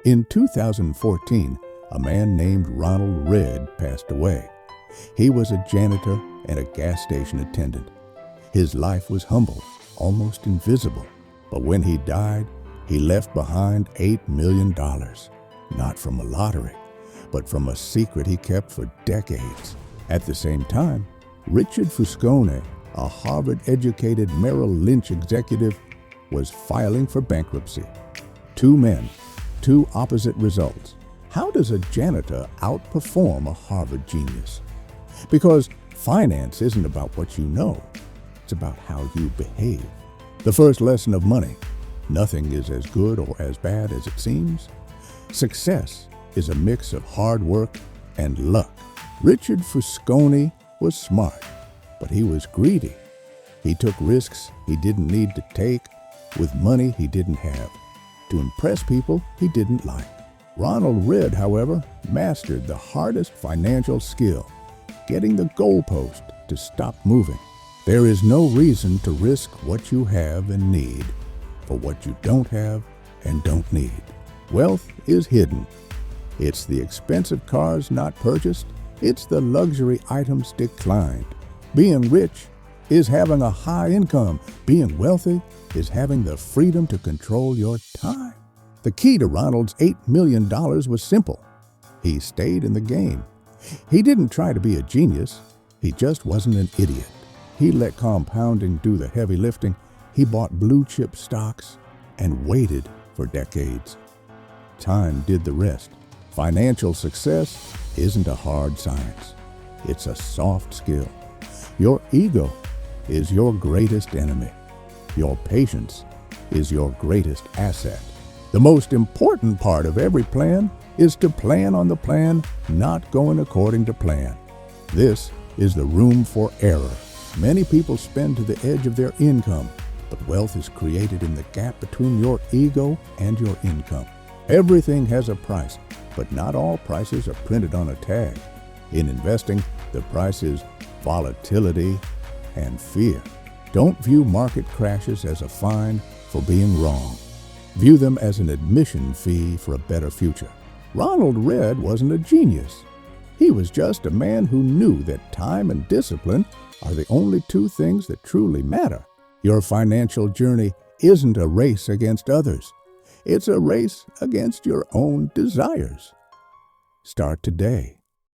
In 2014, a man named Ronald passed away. He was a janitor and a gas station attendant. His life was humble, almost invisible. But when he died, he left behind $8 million. Not from a lottery, but from a secret he kept for decades. At the same time, Richard Fuscone, a Harvard-educated Merrill Lynch executive, was filing for bankruptcy. Two men, two opposite results. How does a janitor outperform a Harvard genius? Because finance isn't about what you know. It's about how you behave. The first lesson of money: nothing is as good or as bad as it seems. Success is a mix of hard work and luck. Richard Fuscone was smart, but he was greedy. He took risks he didn't need to take with money he didn't have, to impress people he didn't like. Ronald, however, mastered the hardest financial skill: getting the goalpost to stop moving. There is no reason to risk what you have and need for what you don't have and don't need. Wealth is hidden. It's the expensive cars not purchased. It's the luxury items declined. Being rich is having a high income. Being wealthy is having the freedom to control your time. The key to Ronald's $8 million was simple. He stayed in the game. He didn't try to be a genius. He just wasn't an idiot. He let compounding do the heavy lifting. He bought blue chip stocks and waited for decades. Time did the rest. Financial success isn't a hard science. It's a soft skill. Your ego is your greatest enemy. Your patience is your greatest asset. The most important part of every plan is to plan on the plan not going according to plan. This is the room for error. Many people spend to the edge of their income, but wealth is created in the gap between your ego and your income. Everything has a price, but not all prices are printed on a tag. In investing, the price is volatility and fear. Don't view market crashes as a fine for being wrong. View them as an admission fee for a better future. Ronald wasn't a genius. He was just a man who knew that time and discipline are the only two things that truly matter. Your financial journey isn't a race against others. It's a race against your own desires. Start today.